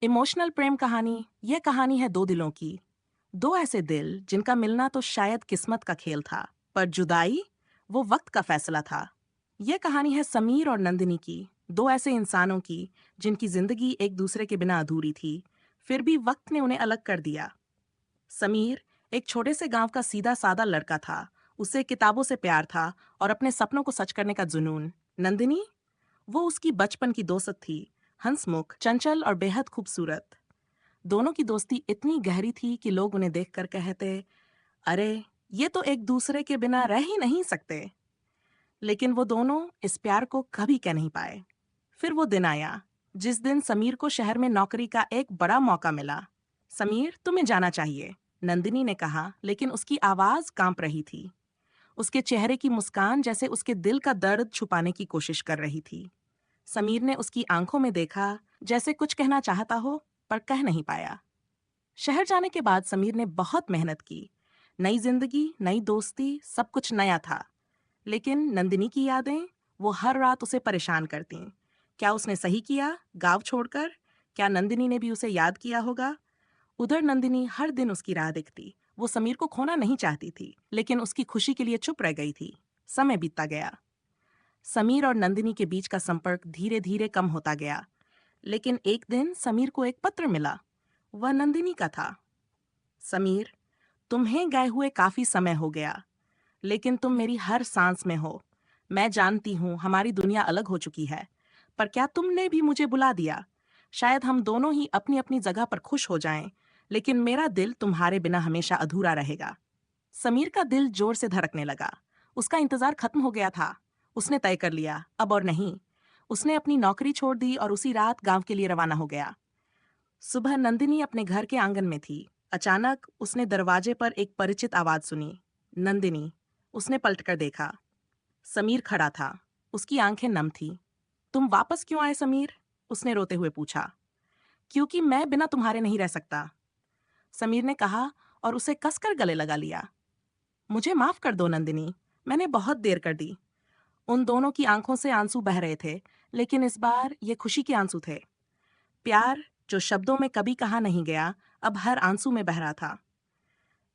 Emotional प्रेम कहानी। यह कहानी है दो दिलों की। दो ऐसे दिल जिनका मिलना तो शायद किस्मत का खेल था, पर जुदाई वो वक्त का फैसला था। यह कहानी है समीर और नंदिनी की, दो ऐसे इंसानों की जिनकी जिंदगी एक दूसरे के बिना अधूरी थी, फिर भी वक्त ने उन्हें अलग कर दिया। समीर एक छोटे से गांव का सीधा सादा लड़का था। उसे किताबों से प्यार था और अपने सपनों को सच करने का जुनून। नंदिनी, वो उसकी बचपन की दोस्त थी, हंसमुख, चंचल और बेहद खूबसूरत। दोनों की दोस्ती इतनी गहरी थी कि लोग उन्हें देखकर कहते, अरे, ये तो एक दूसरे के बिना रह ही नहीं सकते। लेकिन वो दोनों इस प्यार को कभी कह नहीं पाए। फिर वो दिन आया जिस दिन समीर को शहर में नौकरी का एक बड़ा मौका मिला। समीर, तुम्हें जाना चाहिए, नंदिनी ने कहा, लेकिन उसकी आवाज कांप रही थी। उसके चेहरे की मुस्कान जैसे उसके दिल का दर्द छुपाने की कोशिश कर रही थी। समीर ने उसकी आंखों में देखा, जैसे कुछ कहना चाहता हो, पर कह नहीं पाया। शहर जाने के बाद समीर ने बहुत मेहनत की। नई जिंदगी, नई दोस्ती, सब कुछ नया था। लेकिन नंदिनी की यादें, वो हर रात उसे परेशान करती। क्या उसने सही किया गांव छोड़कर? क्या नंदिनी ने भी उसे याद किया होगा? उधर नंदिनी हर दिन उसकी राह देखती। वो समीर को खोना नहीं चाहती थी, लेकिन उसकी खुशी के लिए चुप रह गई थी। समय बीतता गया। समीर और नंदिनी के बीच का संपर्क धीरे धीरे कम होता गया। लेकिन एक दिन समीर को एक पत्र मिला। वह नंदिनी का था। समीर, तुम्हें गए हुए काफी समय हो गया, लेकिन तुम मेरी हर सांस में हो। मैं जानती हूँ हमारी दुनिया अलग हो चुकी है, पर क्या तुमने भी मुझे बुला दिया? शायद हम दोनों ही अपनी अपनी जगह पर खुश हो जाएं, लेकिन मेरा दिल तुम्हारे बिना हमेशा अधूरा रहेगा। समीर का दिल जोर से धड़कने लगा। उसका इंतजार खत्म हो गया था। उसने तय कर लिया, अब और नहीं। उसने अपनी नौकरी छोड़ दी और उसी रात गांव के लिए रवाना हो गया। सुबह नंदिनी अपने घर के आंगन में थी। अचानक उसने दरवाजे पर एक परिचित आवाज सुनी। नंदिनी। उसने पलटकर देखा। समीर खड़ा था। उसकी आंखें नम थीं। तुम वापस क्यों आए समीर? उसने रोते हुए पूछा। क्योंकि मैं बिना तुम्हारे नहीं रह सकता, समीर ने कहा और उसे कसकर गले लगा लिया। मुझे माफ कर दो नंदिनी, मैंने बहुत देर कर दी। उन दोनों की आंखों से आंसू बह रहे थे, लेकिन इस बार ये खुशी के आंसू थे। प्यार, जो शब्दों में कभी कहा नहीं गया, अब हर आंसू में बह रहा था।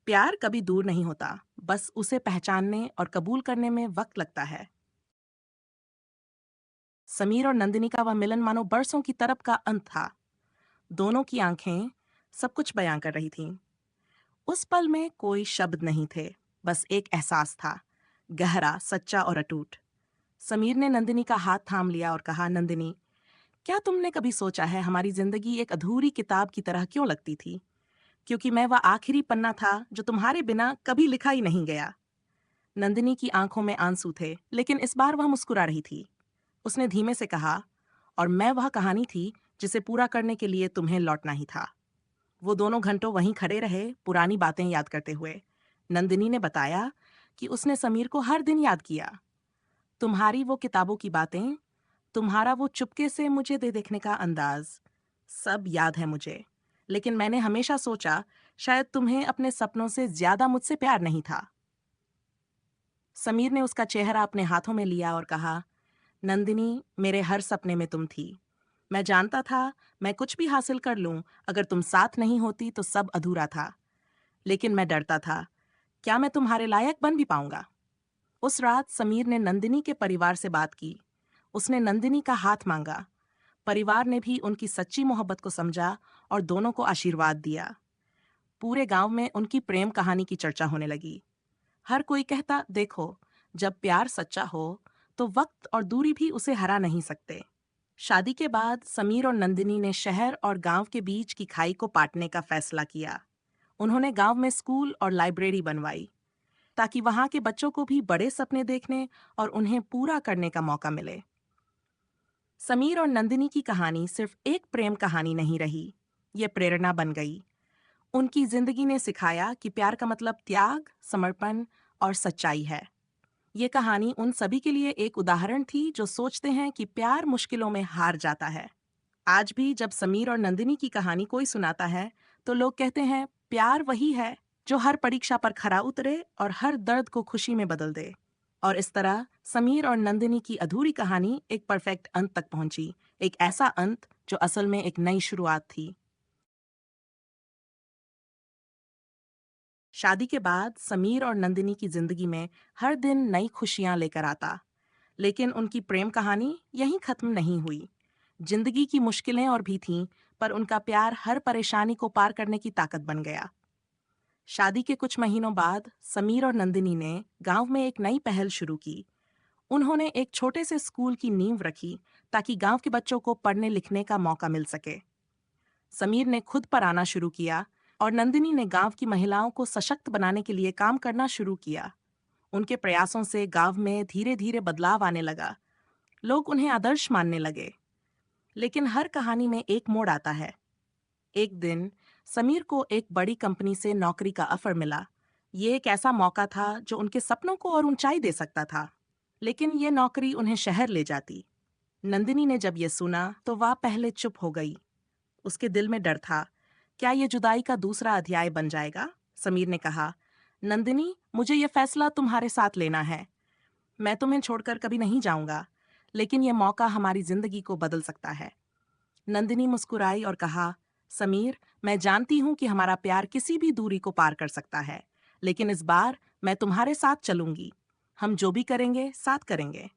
प्यार कभी दूर नहीं होता, बस उसे पहचानने और कबूल करने में वक्त लगता है। समीर और नंदिनी का वह मिलन मानो बरसों की तड़प का अंत था। दोनों की आंखें सब कुछ बयां कर रही थीं। उस पल में कोई शब्द नहीं थे, बस एक एहसास था, गहरा, सच्चा और अटूट। समीर ने नंदिनी का हाथ थाम लिया और कहा, नंदिनी, क्या तुमने कभी सोचा है हमारी जिंदगी एक अधूरी किताब की तरह क्यों लगती थी? क्योंकि मैं वह आखिरी पन्ना था जो तुम्हारे बिना कभी लिखा ही नहीं गया। नंदिनी की आंखों में आंसू थे, लेकिन इस बार वह मुस्कुरा रही थी। उसने धीमे से कहा, और मैं वह कहानी थी जिसे पूरा करने के लिए तुम्हें लौटना ही था। वो दोनों घंटों वहीं खड़े रहे, पुरानी बातें याद करते हुए। नंदिनी ने बताया कि उसने समीर को हर दिन याद किया। तुम्हारी वो किताबों की बातें, तुम्हारा वो चुपके से मुझे दे देखने का अंदाज, सब याद है मुझे। लेकिन मैंने हमेशा सोचा, शायद तुम्हें अपने सपनों से ज्यादा मुझसे प्यार नहीं था। समीर ने उसका चेहरा अपने हाथों में लिया और कहा, नंदिनी, मेरे हर सपने में तुम थी। मैं जानता था मैं कुछ भी हासिल कर लूं, अगर तुम साथ नहीं होती तो सब अधूरा था। लेकिन मैं डरता था, क्या मैं तुम्हारे लायक बन भी पाऊंगा? उस रात समीर ने नंदिनी के परिवार से बात की। उसने नंदिनी का हाथ मांगा। परिवार ने भी उनकी सच्ची मोहब्बत को समझा और दोनों को आशीर्वाद दिया। पूरे गांव में उनकी प्रेम कहानी की चर्चा होने लगी। हर कोई कहता, देखो, जब प्यार सच्चा हो तो वक्त और दूरी भी उसे हरा नहीं सकते। शादी के बाद समीर और नंदिनी ने शहर और गांव के बीच की खाई को पाटने का फैसला किया। उन्होंने गांव में स्कूल और लाइब्रेरी बनवाई, ताकि वहां के बच्चों को भी बड़े सपने देखने और उन्हें पूरा करने का मौका मिले। समीर और नंदिनी की कहानी सिर्फ एक प्रेम कहानी नहीं रही, ये प्रेरणा बन गई। उनकी जिंदगी ने सिखाया कि प्यार का मतलब त्याग, समर्पण और सच्चाई है। ये कहानी उन सभी के लिए एक उदाहरण थी जो सोचते हैं कि प्यार मुश्किलों में हार जाता है। आज भी जब समीर और नंदिनी की कहानी कोई सुनाता है, तो लोग कहते हैं, प्यार वही है जो हर परीक्षा पर खरा उतरे और हर दर्द को खुशी में बदल दे। और इस तरह समीर और नंदिनी की अधूरी कहानी एक परफेक्ट अंत तक पहुंची। एक ऐसा अंत जो असल में एक नई शुरुआत थी। शादी के बाद समीर और नंदिनी की जिंदगी में हर दिन नई खुशियां लेकर आता, लेकिन उनकी प्रेम कहानी यहीं खत्म नहीं हुई। जिंदगी की मुश्किलें और भी थीं, पर उनका प्यार हर परेशानी को पार करने की ताकत बन गया। शादी के कुछ महीनों बाद समीर और नंदिनी ने गांव में एक नई पहल शुरू की। उन्होंने एक छोटे से स्कूल की नींव रखी ताकि गांव के बच्चों को पढ़ने लिखने का मौका मिल सके। समीर ने खुद पर आना शुरू किया और नंदिनी ने गांव की महिलाओं को सशक्त बनाने के लिए काम करना शुरू किया। उनके प्रयासों से गांव में धीरे धीरे बदलाव आने लगा। लोग उन्हें आदर्श मानने लगे। लेकिन हर कहानी में एक मोड़ आता है। एक दिन समीर को एक बड़ी कंपनी से नौकरी का ऑफर मिला। ये एक ऐसा मौका था जो उनके सपनों को और ऊंचाई दे सकता था। लेकिन ये नौकरी उन्हें शहर ले जाती। नंदिनी ने जब ये सुना तो वह पहले चुप हो गई। उसके दिल में डर था, क्या ये जुदाई का दूसरा अध्याय बन जाएगा? समीर ने कहा, नंदिनी, मुझे ये फैसला तुम्हारे साथ लेना है। मैं तुम्हें छोड़कर कभी नहीं जाऊंगा, लेकिन ये मौका हमारी जिंदगी को बदल सकता है। नंदिनी मुस्कुराई और कहा, समीर, मैं जानती हूं कि हमारा प्यार किसी भी दूरी को पार कर सकता है, लेकिन इस बार मैं तुम्हारे साथ चलूंगी। हम जो भी करेंगे साथ करेंगे।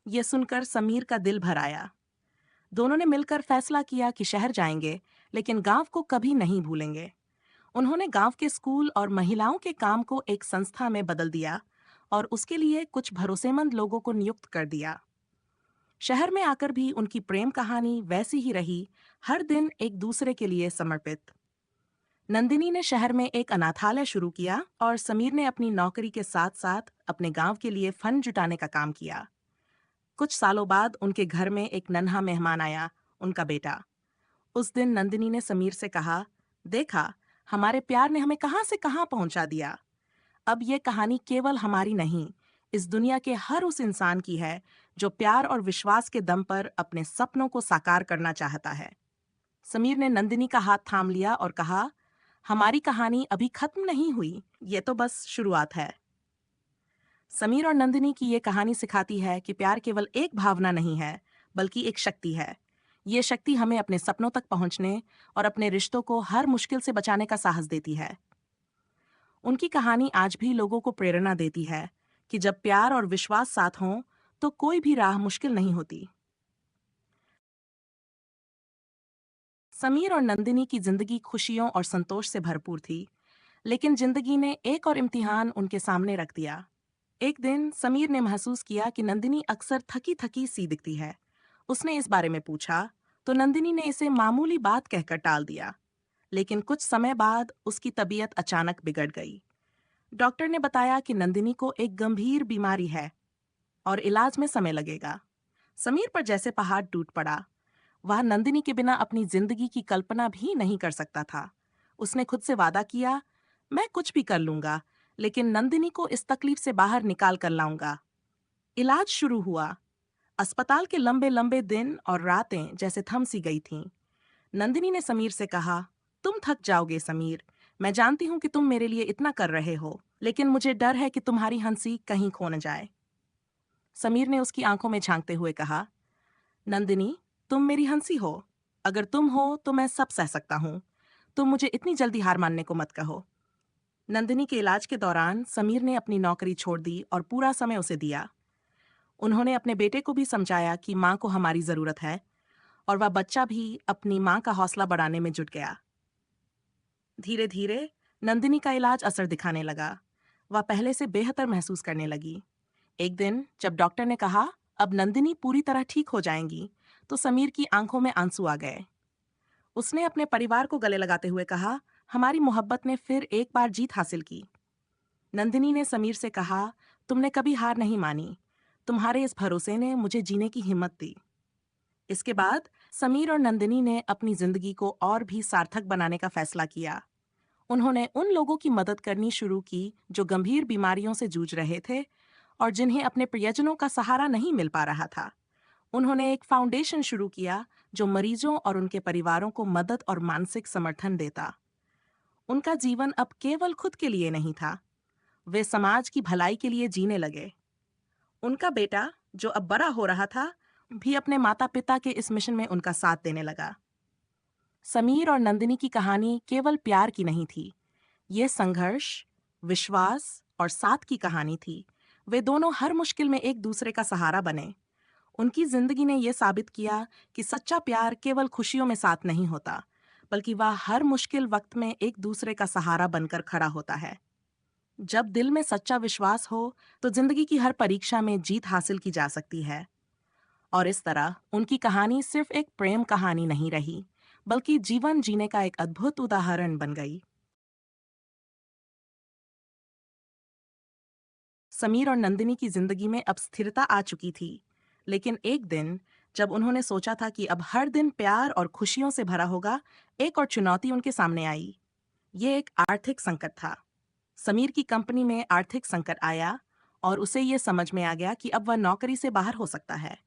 ये सुनकर समीर का दिल भर आया। दोनों ने मिलकर फैसला किया कि शहर जाएंगे, लेकिन गांव को कभी नहीं भूलेंगे। उन्होंने गांव के स्कूल और महिलाओं के काम को एक संस्था में बदल दिया और उसके लिए कुछ भरोसेमंद लोगों को नियुक्त कर दिया। शहर में आकर भी उनकी प्रेम कहानी वैसी ही रही, हर दिन एक दूसरे के लिए समर्पित। नंदिनी ने शहर में एक अनाथालय शुरू किया और समीर ने अपनी नौकरी के साथ साथ अपने गांव के लिए फंड जुटाने का काम किया। कुछ सालों बाद उनके घर में एक नन्हा मेहमान आया, उनका बेटा। उस दिन नंदिनी ने समीर से कहा, देखा, हमारे प्यार ने हमें कहां से कहां पहुंचा दिया। अब ये कहानी केवल हमारी नहीं, इस दुनिया के हर उस इंसान की है जो प्यार और विश्वास के दम पर अपने सपनों को साकार करना चाहता है। समीर ने नंदिनी का हाथ थाम लिया और कहा, हमारी कहानी अभी खत्म नहीं हुई, ये तो बस शुरुआत है। समीर और नंदिनी की ये कहानी सिखाती है कि प्यार केवल एक भावना नहीं है, बल्कि एक शक्ति है। ये शक्ति हमें अपने सपनों तक पहुंचने और अपने रिश्तों को हर मुश्किल से बचाने का साहस देती है। उनकी कहानी आज भी लोगों को प्रेरणा देती है कि जब प्यार और विश्वास साथ हों, तो कोई भी राह मुश्किल नहीं होती। समीर और नंदिनी की जिंदगी खुशियों और संतोष से भरपूर थी, लेकिन जिंदगी ने एक और इम्तिहान उनके सामने रख दिया। एक दिन समीर ने महसूस किया कि नंदिनी अक्सर थकी थकी सी दिखती है। उसने इस बारे में पूछा, तो नंदिनी ने इसे मामूली बात कहकर टाल दिया। लेकिन कुछ समय बाद उसकी तबीयत अचानक बिगड़ गई। डॉक्टर ने बताया कि नंदिनी को एक गंभीर बीमारी है और इलाज में समय लगेगा। समीर पर जैसे पहाड़ टूट पड़ा। वह नंदिनी के बिना अपनी जिंदगी की कल्पना भी नहीं कर सकता था। उसने खुद से वादा किया, मैं कुछ भी कर लूंगा, लेकिन नंदिनी को इस तकलीफ से बाहर निकाल कर लाऊंगा। इलाज शुरू हुआ। अस्पताल के लंबे लंबे दिन और रातें जैसे थम सी गई थीं। नंदिनी ने समीर से कहा, तुम थक जाओगे समीर, मैं जानती हूँ कि तुम मेरे लिए इतना कर रहे हो, लेकिन मुझे डर है कि तुम्हारी हंसी कहीं खो न जाए। समीर ने उसकी आंखों में झांकते हुए कहा, नंदिनी, तुम मेरी हंसी हो। अगर तुम हो तो मैं सब सह सकता हूँ। तुम मुझे इतनी जल्दी हार मानने को मत कहो। नंदिनी के इलाज के दौरान समीर ने अपनी नौकरी छोड़ दी और पूरा समय उसे दिया। उन्होंने अपने बेटे को भी समझाया कि माँ को हमारी जरूरत है, और वह बच्चा भी अपनी माँ का हौसला बढ़ाने में जुट गया। धीरे धीरे नंदिनी का इलाज असर दिखाने लगा। वह पहले से बेहतर महसूस करने लगी। एक दिन जब डॉक्टर ने कहा, अब नंदिनी पूरी तरह ठीक हो जाएंगी, तो समीर की आंखों में आंसू आ गए। उसने अपने परिवार को गले लगाते हुए कहा, हमारी मोहब्बत ने फिर एक बार जीत हासिल की। नंदिनी ने समीर से कहा, तुमने कभी हार नहीं मानी। तुम्हारे इस भरोसे ने मुझे जीने की हिम्मत दी। इसके बाद समीर और नंदिनी ने अपनी जिंदगी को और भी सार्थक बनाने का फैसला किया। उन्होंने उन लोगों की मदद करनी शुरू की जो गंभीर बीमारियों से जूझ रहे थे और जिन्हें अपने प्रियजनों का सहारा नहीं मिल पा रहा था। उन्होंने एक फाउंडेशन शुरू किया जो मरीजों और उनके परिवारों को मदद और मानसिक समर्थन देता। उनका जीवन अब केवल खुद के लिए नहीं था, वे समाज की भलाई के लिए जीने लगे। उनका बेटा, जो अब बड़ा हो रहा था, भी अपने माता पिता के इस मिशन में उनका साथ देने लगा। समीर और नंदिनी की कहानी केवल प्यार की नहीं थी, ये संघर्ष, विश्वास और साथ की कहानी थी। वे दोनों हर मुश्किल में एक दूसरे का सहारा बने। उनकी जिंदगी ने यह साबित किया कि सच्चा प्यार केवल खुशियों में साथ नहीं होता, बल्कि वह हर मुश्किल वक्त में एक दूसरे का सहारा बनकर खड़ा होता है। जब दिल में सच्चा विश्वास हो, तो जिंदगी की हर परीक्षा में जीत हासिल की जा सकती है। और इस तरह उनकी कहानी सिर्फ एक प्रेम कहानी नहीं रही, बल्कि जीवन जीने का एक अद्भुत उदाहरण बन गई। समीर और नंदिनी की जिंदगी में अब स्थिरता आ चुकी थी, लेकिन एक दिन जब उन्होंने सोचा था कि अब हर दिन प्यार और खुशियों से भरा होगा, एक और चुनौती उनके सामने आई। ये एक आर्थिक संकट था। समीर की कंपनी में आर्थिक संकट आया और उसे ये समझ में आ गया कि अब वह नौकरी से बाहर हो सकता है।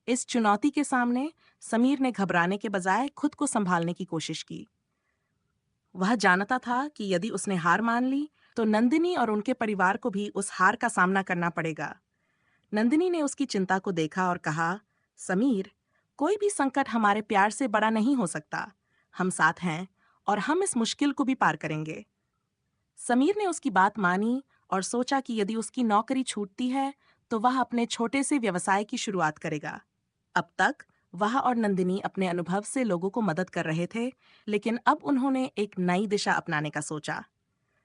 इस चुनौती के सामने समीर ने घबराने के बजाय खुद को संभालने की कोशिश की। वह जानता था कि यदि उसने हार मान ली, तो नंदिनी और उनके परिवार को भी उस हार का सामना करना पड़ेगा। नंदिनी ने उसकी चिंता को देखा और कहा, समीर, कोई भी संकट हमारे प्यार से बड़ा नहीं हो सकता। हम साथ हैं और हम इस मुश्किल को भी पार करेंगे। समीर ने उसकी बात मानी और सोचा कि यदि उसकी नौकरी छूटती है, तो वह अपने छोटे से व्यवसाय की शुरुआत करेगा। अब तक वह और नंदिनी अपने अनुभव से लोगों को मदद कर रहे थे, लेकिन अब उन्होंने एक नई दिशा अपनाने का सोचा।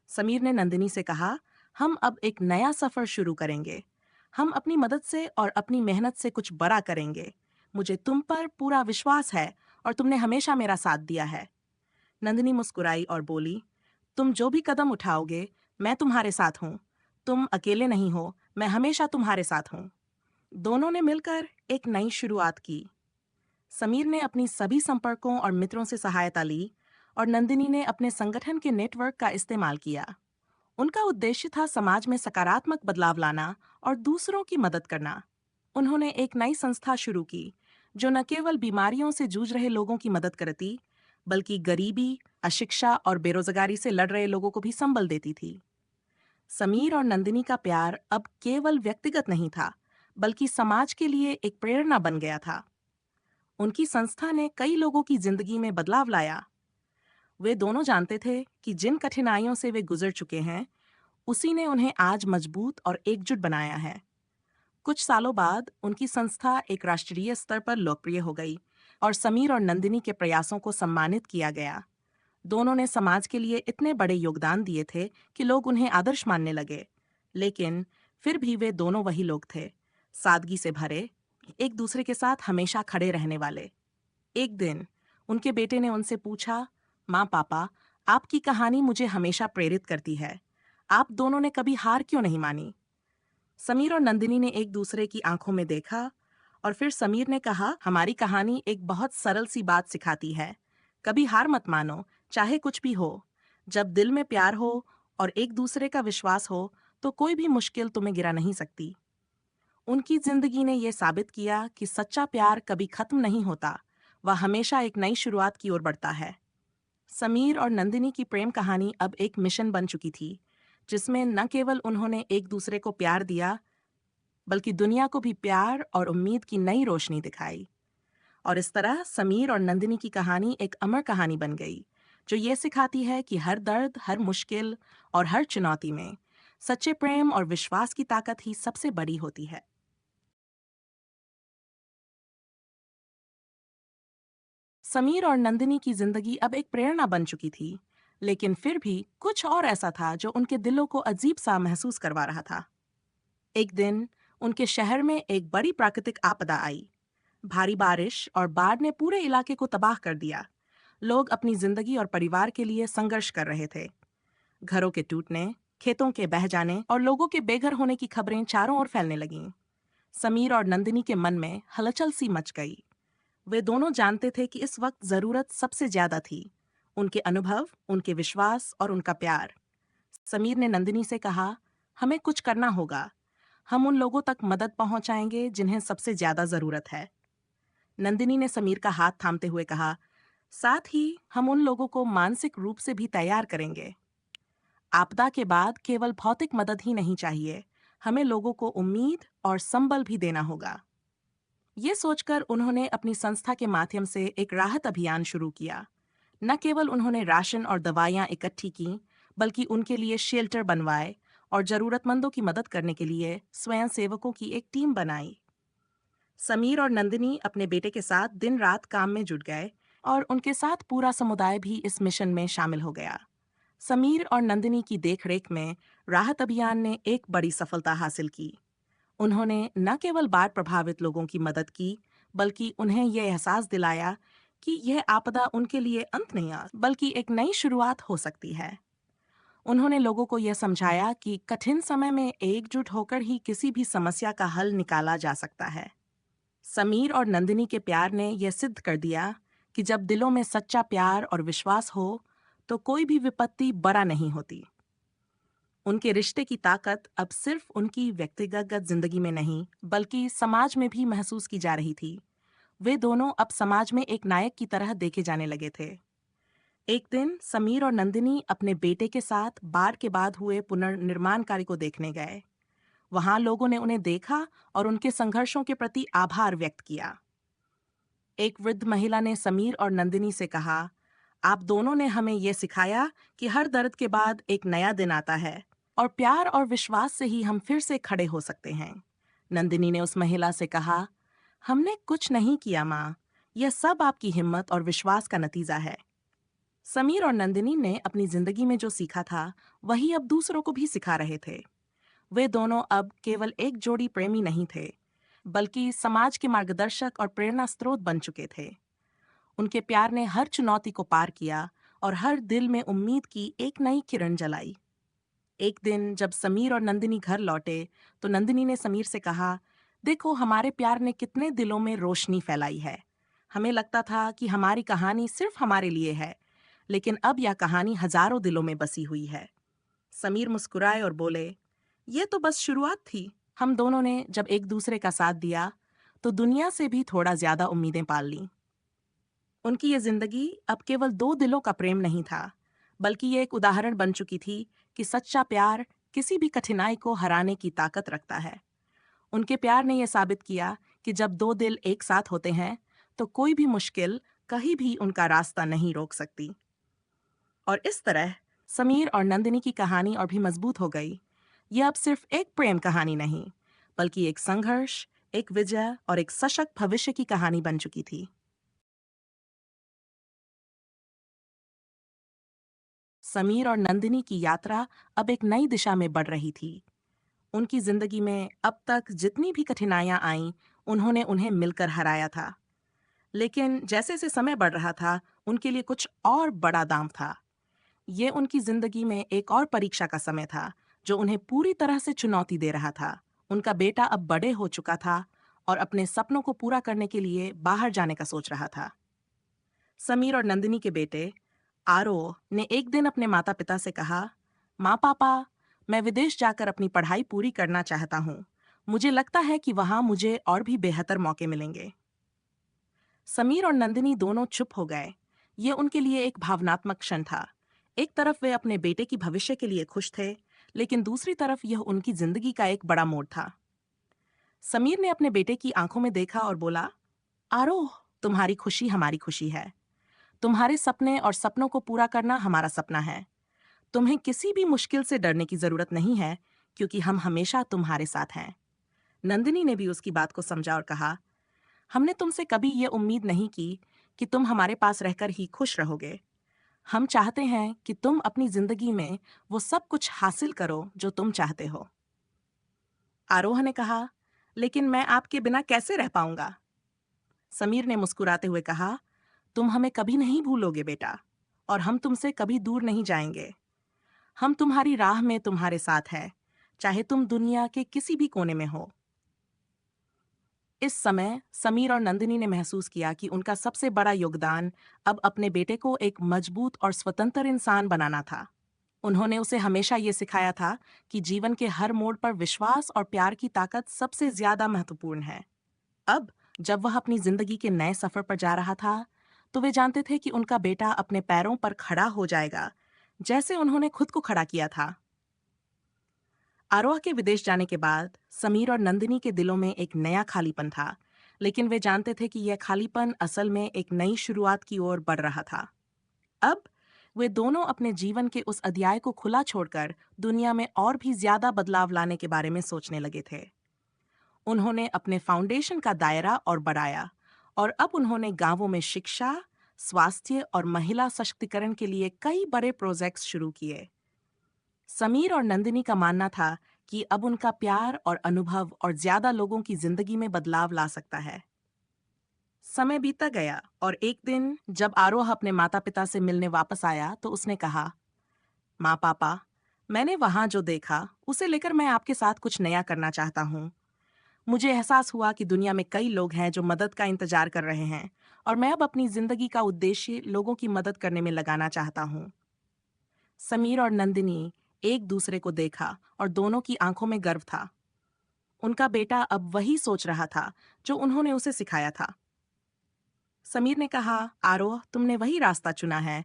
समीर ने नंदिनी से कहा, हम अब एक नया सफर शुरू करेंगे। हम अपनी मदद से और अपनी मेहनत से कुछ बड़ा करेंगे। मुझे तुम पर पूरा विश्वास है और तुमने हमेशा मेरा साथ दिया है। नंदिनी मुस्कुराई और बोली, तुम जो भी कदम उठाओगे, मैं तुम्हारे साथ हूँ। तुम अकेले नहीं हो, मैं हमेशा तुम्हारे साथ हूँ। दोनों ने मिलकर एक नई शुरुआत की। समीर ने अपनी सभी संपर्कों और मित्रों से सहायता ली और नंदिनी ने अपने संगठन के नेटवर्क का इस्तेमाल किया। उनका उद्देश्य था समाज में सकारात्मक बदलाव लाना और दूसरों की मदद करना। उन्होंने एक नई संस्था शुरू की, जो न केवल बीमारियों से जूझ रहे लोगों की मदद करती, बल्कि गरीबी, अशिक्षा और बेरोजगारी से लड़ रहे लोगों को भी संबल देती थी। समीर और नंदिनी का प्यार अब केवल व्यक्तिगत नहीं था, बल्कि समाज के लिए एक प्रेरणा बन गया था। उनकी संस्था ने कई लोगों की जिंदगी में बदलाव लाया। वे दोनों जानते थे कि जिन कठिनाइयों से वे गुजर चुके हैं, उसी ने उन्हें आज मजबूत और एकजुट बनाया है। कुछ सालों बाद उनकी संस्था एक राष्ट्रीय स्तर पर लोकप्रिय हो गई और समीर और नंदिनी के प्रयासों को सम्मानित किया गया। दोनों ने समाज के लिए इतने बड़े योगदान दिए थे कि लोग उन्हें आदर्श मानने लगे। लेकिन फिर भी वे दोनों वही लोग थे, सादगी से भरे, एक दूसरे के साथ हमेशा खड़े रहने वाले। एक दिन उनके बेटे ने उनसे पूछा, माँ पापा, आपकी कहानी मुझे हमेशा प्रेरित करती है। आप दोनों ने कभी हार क्यों नहीं मानी? समीर और नंदिनी ने एक दूसरे की आंखों में देखा और फिर समीर ने कहा, हमारी कहानी एक बहुत सरल सी बात सिखाती है। कभी हार मत मानो, चाहे कुछ भी हो। जब दिल में प्यार हो और एक दूसरे का विश्वास हो, तो कोई भी मुश्किल तुम्हें गिरा नहीं सकती। उनकी जिंदगी ने यह साबित किया कि सच्चा प्यार कभी खत्म नहीं होता, वह हमेशा एक नई शुरुआत की ओर बढ़ता है। समीर और नंदिनी की प्रेम कहानी अब एक मिशन बन चुकी थी, जिसमें न केवल उन्होंने एक दूसरे को प्यार दिया, बल्कि दुनिया को भी प्यार और उम्मीद की नई रोशनी दिखाई। और इस तरह समीर और नंदिनी की कहानी एक अमर कहानी बन गई, जो ये सिखाती है कि हर दर्द, हर मुश्किल और हर चुनौती में सच्चे प्रेम और विश्वास की ताकत ही सबसे बड़ी होती है। समीर और नंदिनी की जिंदगी अब एक प्रेरणा बन चुकी थी, लेकिन फिर भी कुछ और ऐसा था जो उनके दिलों को अजीब सा महसूस करवा रहा था। एक दिन उनके शहर में एक बड़ी प्राकृतिक आपदा आई। भारी बारिश और बाढ़ ने पूरे इलाके को तबाह कर दिया। लोग अपनी जिंदगी और परिवार के लिए संघर्ष कर रहे थे। घरों के टूटने, खेतों के बह जाने और लोगों के बेघर होने की खबरें चारों ओर फैलने लगीं। समीर और नंदिनी के मन में हलचल सी मच गई। वे दोनों जानते थे कि इस वक्त जरूरत सबसे ज्यादा थी, उनके अनुभव, उनके विश्वास और उनका प्यार। समीर ने नंदिनी से कहा, हमें कुछ करना होगा। हम उन लोगों तक मदद पहुंचाएंगे जिन्हें सबसे ज्यादा जरूरत है। नंदिनी ने समीर का हाथ थामते हुए कहा, साथ ही हम उन लोगों को मानसिक रूप से भी तैयार करेंगे। आपदा के बाद केवल भौतिक मदद ही नहीं चाहिए, हमें लोगों को उम्मीद और संबल भी देना होगा। ये सोचकर उन्होंने अपनी संस्था के माध्यम से एक राहत अभियान शुरू किया। न केवल उन्होंने राशन और दवाइयां इकट्ठी की, बल्कि उनके लिए शेल्टर बनवाए और जरूरतमंदों की मदद करने के लिए स्वयंसेवकों की एक टीम बनाई। समीर और नंदिनी अपने बेटे के साथ दिन रात काम में जुट गए और उनके साथ पूरा समुदाय भी इस मिशन में शामिल हो गया। समीर और नंदिनी की देखरेख में राहत अभियान ने एक बड़ी सफलता हासिल की। उन्होंने न केवल बाढ़ प्रभावित लोगों की मदद की, बल्कि उन्हें यह एहसास दिलाया कि यह आपदा उनके लिए अंत नहीं बल्कि एक नई शुरुआत हो सकती है। उन्होंने लोगों को यह समझाया कि कठिन समय में एकजुट होकर ही किसी भी समस्या का हल निकाला जा सकता है। समीर और नंदिनी के प्यार ने यह सिद्ध कर दिया कि जब दिलों में सच्चा प्यार और विश्वास हो, तो कोई भी विपत्ति बड़ा नहीं होती। उनके रिश्ते की ताकत अब सिर्फ उनकी व्यक्तिगत जिंदगी में नहीं, बल्कि समाज में भी महसूस की जा रही थी। वे दोनों अब समाज में एक नायक की तरह देखे जाने लगे थे। एक दिन समीर और नंदिनी अपने बेटे के साथ बाढ़ के बाद हुए पुनर्निर्माण कार्य को देखने गए। वहां लोगों ने उन्हें देखा और उनके संघर्षों के प्रति आभार व्यक्त किया। एक वृद्ध महिला ने समीर और नंदिनी से कहा, आप दोनों ने हमें यह सिखाया कि हर दर्द के बाद एक नया दिन आता है और प्यार और विश्वास से ही हम फिर से खड़े हो सकते हैं। नंदिनी ने उस महिला से कहा, हमने कुछ नहीं किया माँ, यह सब आपकी हिम्मत और विश्वास का नतीजा है। समीर और नंदिनी ने अपनी जिंदगी में जो सीखा था, वही अब दूसरों को भी सिखा रहे थे। वे दोनों अब केवल एक जोड़ी प्रेमी नहीं थे, बल्कि समाज के मार्गदर्शक और प्रेरणा स्रोत बन चुके थे। उनके प्यार ने हर चुनौती को पार किया और हर दिल में उम्मीद की एक नई किरण जलाई। एक दिन जब समीर और नंदिनी घर लौटे, तो नंदिनी ने समीर से कहा, देखो हमारे प्यार ने कितने दिलों में रोशनी फैलाई है। हमें लगता था कि हमारी कहानी सिर्फ हमारे लिए है, लेकिन अब यह कहानी हजारों दिलों में बसी हुई है। समीर मुस्कुराए और बोले, ये तो बस शुरुआत थी। हम दोनों ने जब एक दूसरे का साथ दिया, तो दुनिया से भी थोड़ा ज्यादा उम्मीदें पाल लीं। उनकी ये जिंदगी अब केवल दो दिलों का प्रेम नहीं था, बल्कि ये एक उदाहरण बन चुकी थी कि सच्चा प्यार किसी भी कठिनाई को हराने की ताकत रखता है। उनके प्यार ने यह साबित किया कि जब दो दिल एक साथ होते हैं, तो कोई भी मुश्किल कहीं भी उनका रास्ता नहीं रोक सकती। और इस तरह समीर और नंदिनी की कहानी और भी मजबूत हो गई। यह अब सिर्फ एक प्रेम कहानी नहीं, बल्कि एक संघर्ष, एक विजय और एक सशक्त भविष्य की कहानी बन चुकी थी। समीर और नंदिनी की यात्रा अब एक नई दिशा में बढ़ रही थी। उनकी जिंदगी में अब तक जितनी भी कठिनाइयां आईं, उन्होंने उन्हें मिलकर हराया था। लेकिन जैसे जैसे समय बढ़ रहा था, उनके लिए कुछ और बड़ा दाम था। ये उनकी जिंदगी में एक और परीक्षा का समय था, जो उन्हें पूरी तरह से चुनौती दे रहा था। उनका बेटा अब बड़े हो चुका था और अपने सपनों को पूरा करने के लिए बाहर जाने का सोच रहा था। समीर और नंदिनी के बेटे आरोह ने एक दिन अपने माता पिता से कहा, माँ पापा, मैं विदेश जाकर अपनी पढ़ाई पूरी करना चाहता हूँ। मुझे लगता है कि वहां मुझे और भी बेहतर मौके मिलेंगे। समीर और नंदिनी दोनों चुप हो गए। ये उनके लिए एक भावनात्मक क्षण था। एक तरफ वे अपने बेटे की भविष्य के लिए खुश थे, लेकिन दूसरी तरफ यह उनकी जिंदगी का एक बड़ा मोड़ था। समीर ने अपने बेटे की आंखों में देखा और बोला, आरोह, तुम्हारी खुशी हमारी खुशी है। तुम्हारे सपने और सपनों को पूरा करना हमारा सपना है। तुम्हें किसी भी मुश्किल से डरने की जरूरत नहीं है, क्योंकि हम हमेशा तुम्हारे साथ हैं। नंदिनी ने भी उसकी बात को समझा और कहा, हमने तुमसे कभी ये उम्मीद नहीं की कि तुम हमारे पास रहकर ही खुश रहोगे। हम चाहते हैं कि तुम अपनी जिंदगी में वो सब कुछ हासिल करो जो तुम चाहते हो। आरोह ने कहा, लेकिन मैं आपके बिना कैसे रह पाऊंगा? समीर ने मुस्कुराते हुए कहा, तुम हमें कभी नहीं भूलोगे बेटा, और हम तुमसे कभी दूर नहीं जाएंगे। हम तुम्हारी राह में तुम्हारे साथ हैं, चाहे तुम दुनिया के किसी भी कोने में हो। इस समय समीर और नंदिनी ने महसूस किया कि उनका सबसे बड़ा योगदान अब अपने बेटे को एक मजबूत और स्वतंत्र इंसान बनाना था। उन्होंने उसे हमेशा ये सिखाया था कि जीवन के हर मोड़ पर विश्वास और प्यार की ताकत सबसे ज्यादा महत्वपूर्ण है। अब जब वह अपनी जिंदगी के नए सफर पर जा रहा था, तो वे जानते थे कि उनका बेटा अपने पैरों पर खड़ा हो जाएगा, जैसे उन्होंने खुद को खड़ा किया था। आरोह के विदेश जाने के बाद समीर और नंदिनी के दिलों में एक नया खालीपन था, लेकिन वे जानते थे कि यह खालीपन असल में एक नई शुरुआत की ओर बढ़ रहा था। अब वे दोनों अपने जीवन के उस अध्याय को खुला छोड़कर दुनिया में और भी ज्यादा बदलाव लाने के बारे में सोचने लगे थे। उन्होंने अपने फाउंडेशन का दायरा और बढ़ाया और अब उन्होंने गांवों में शिक्षा, स्वास्थ्य और महिला सशक्तिकरण के लिए कई बड़े प्रोजेक्ट्स शुरू किए। समीर और नंदिनी का मानना था कि अब उनका प्यार और अनुभव और ज्यादा लोगों की जिंदगी में बदलाव ला सकता है। समय बीता गया और एक दिन जब आरोह अपने माता पिता से मिलने वापस आया तो उसने कहा, माँ पापा, मैंने वहां जो देखा उसे लेकर मैं आपके साथ कुछ नया करना चाहता हूँ। मुझे एहसास हुआ कि दुनिया में कई लोग हैं जो मदद का इंतजार कर रहे हैं और मैं अब अपनी जिंदगी का उद्देश्य लोगों की मदद करने में लगाना चाहता हूँ। समीर और नंदिनी एक दूसरे को देखा और दोनों की आंखों में गर्व था। उनका बेटा अब वही सोच रहा था जो उन्होंने उसे सिखाया था। समीर ने कहा, आरोह, तुमने वही रास्ता चुना है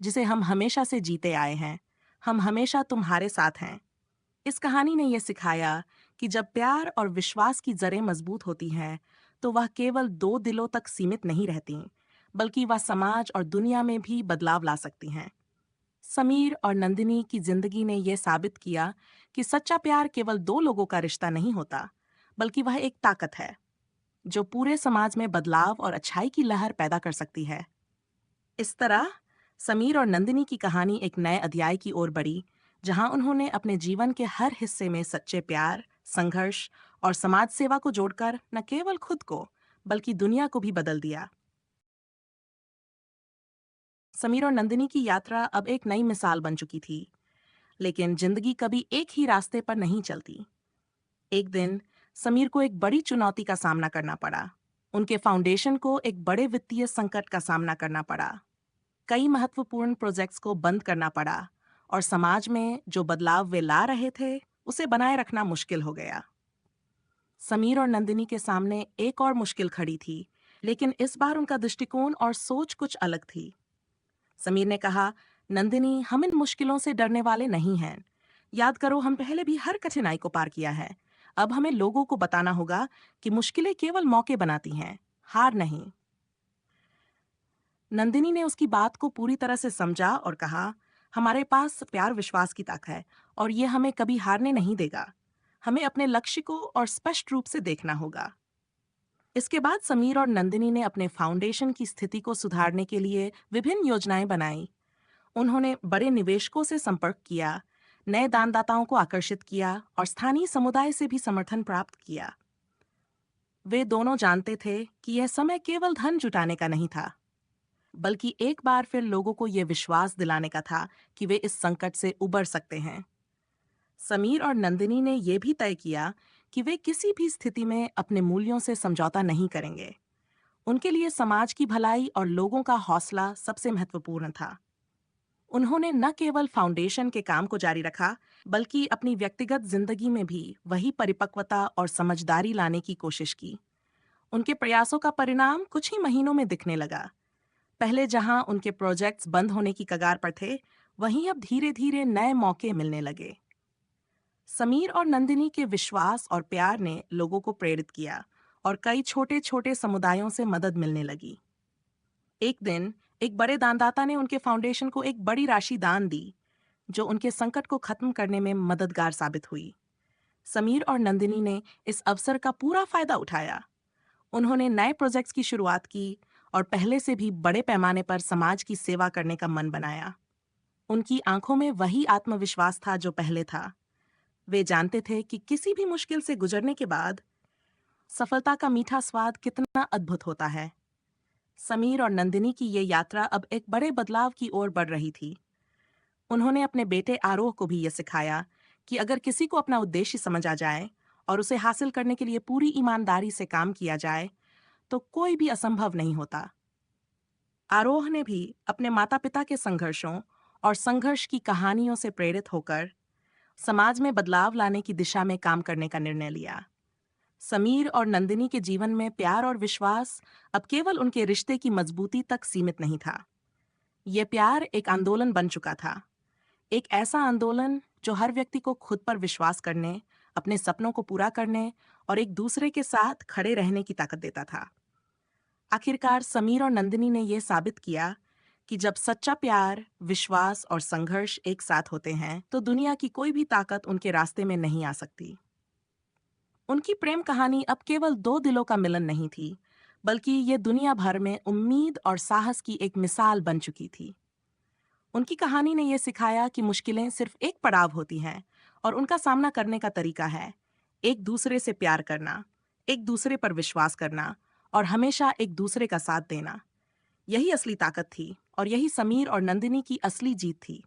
जिसे हम हमेशा से जीते आए हैं। हम हमेशा तुम्हारे साथ हैं। इस कहानी ने यह सिखाया कि जब प्यार और विश्वास की जड़ें मजबूत होती हैं, तो वह केवल दो दिलों तक सीमित नहीं रहती, बल्कि वह समाज और दुनिया में भी बदलाव ला सकती हैं। समीर और नंदिनी की जिंदगी ने यह साबित किया कि सच्चा प्यार केवल दो लोगों का रिश्ता नहीं होता, बल्कि वह एक ताकत है जो पूरे समाज में बदलाव और अच्छाई की लहर पैदा कर सकती है। इस तरह समीर और नंदिनी की कहानी एक नए अध्याय की ओर बढ़ी, जहां उन्होंने अपने जीवन के हर हिस्से में सच्चे प्यार, संघर्ष और समाज सेवा को जोड़कर न केवल खुद को बल्कि दुनिया को भी बदल दिया। समीर और नंदिनी की यात्रा अब एक नई मिसाल बन चुकी थी, लेकिन जिंदगी कभी एक ही रास्ते पर नहीं चलती। एक दिन समीर को एक बड़ी चुनौती का सामना करना पड़ा। उनके फाउंडेशन को एक बड़े वित्तीय संकट का सामना करना पड़ा। कई महत्वपूर्ण प्रोजेक्ट्स को बंद करना पड़ा और समाज में जो बदलाव वे ला रहे थे उसे बनाए रखना मुश्किल हो गया। समीर और नंदिनी के सामने एक और मुश्किल खड़ी थी, लेकिन इस बार उनका दृष्टिकोण और सोच कुछ अलग थी। समीर ने कहा, नंदिनी, हम इन मुश्किलों से डरने वाले नहीं हैं। याद करो, हम पहले भी हर कठिनाई को पार किया है। अब हमें लोगों को बताना होगा कि मुश्किलें केवल मौके बनाती हैं, हार नहीं। नंदिनी ने उसकी बात को पूरी तरह से समझा और कहा, हमारे पास प्यार विश्वास की ताकत है और ये हमें कभी हारने नहीं देगा। हमें अपने लक्ष्य को और स्पष्ट रूप से देखना होगा। इसके बाद समीर और नंदिनी ने अपने फाउंडेशन की स्थिति को सुधारने के लिए विभिन्न योजनाएं बनाई। उन्होंने बड़े निवेशकों से संपर्क किया, नए दानदाताओं को आकर्षित किया और स्थानीय समुदाय से भी समर्थन प्राप्त किया। वे दोनों जानते थे कि यह समय केवल धन जुटाने का नहीं था, बल्कि एक बार फिर लोगों को यह विश्वास दिलाने का था कि वे इस संकट से उबर सकते हैं। समीर और नंदिनी ने यह भी तय किया कि वे किसी भी स्थिति में अपने मूल्यों से समझौता नहीं करेंगे। उनके लिए समाज की भलाई और लोगों का हौसला सबसे महत्वपूर्ण था। उन्होंने न केवल फाउंडेशन के काम को जारी रखा, बल्कि अपनी व्यक्तिगत जिंदगी में भी वही परिपक्वता और समझदारी लाने की कोशिश की। उनके प्रयासों का परिणाम कुछ ही महीनों में दिखने लगा। पहले जहां उनके प्रोजेक्ट्स बंद होने की कगार पर थे, वहीं अब धीरे धीरे नए मौके मिलने लगे। समीर और नंदिनी के विश्वास और प्यार ने लोगों को प्रेरित किया और कई छोटे छोटे समुदायों से मदद मिलने लगी। एक दिन एक बड़े दानदाता ने उनके फाउंडेशन को एक बड़ी राशि दान दी, जो उनके संकट को खत्म करने में मददगार साबित हुई। समीर और नंदिनी ने इस अवसर का पूरा फायदा उठाया। उन्होंने नए प्रोजेक्ट्स की शुरुआत की और पहले से भी बड़े पैमाने पर समाज की सेवा करने का मन बनाया। उनकी आंखों में वही आत्मविश्वास था जो पहले था। वे जानते थे कि किसी भी मुश्किल से गुजरने के बाद सफलता का मीठा स्वाद कितना अद्भुत होता है। समीर और नंदिनी की ये यात्रा अब एक बड़े बदलाव की ओर बढ़ रही थी। उन्होंने अपने बेटे आरोह को भी ये सिखाया कि अगर किसी को अपना उद्देश्य समझ आ जाए और उसे हासिल करने के लिए पूरी ईमानदारी से काम किया जाए, तो कोई भी असंभव नहीं होता। आरोह ने भी अपने माता पिता के संघर्षों और संघर्ष की कहानियों से प्रेरित होकर समाज में बदलाव लाने की दिशा में काम करने का निर्णय लिया। समीर और नंदिनी के जीवन में प्यार और विश्वास अब केवल उनके रिश्ते की मजबूती तक सीमित नहीं था। ये प्यार एक आंदोलन बन चुका था, एक ऐसा आंदोलन जो हर व्यक्ति को खुद पर विश्वास करने, अपने सपनों को पूरा करने और एक दूसरे के साथ खड़े रहने की ताकत देता था। आखिरकार समीर और नंदिनी ने यह साबित किया कि जब सच्चा प्यार, विश्वास और संघर्ष एक साथ होते हैं, तो दुनिया की कोई भी ताकत उनके रास्ते में नहीं आ सकती। उनकी प्रेम कहानी अब केवल दो दिलों का मिलन नहीं थी, बल्कि ये दुनिया भर में उम्मीद और साहस की एक मिसाल बन चुकी थी। उनकी कहानी ने यह सिखाया कि मुश्किलें सिर्फ एक पड़ाव होती हैं और उनका सामना करने का तरीका है एक दूसरे से प्यार करना, एक दूसरे पर विश्वास करना और हमेशा एक दूसरे का साथ देना। यही असली ताकत थी और यही समीर और नंदिनी की असली जीत थी।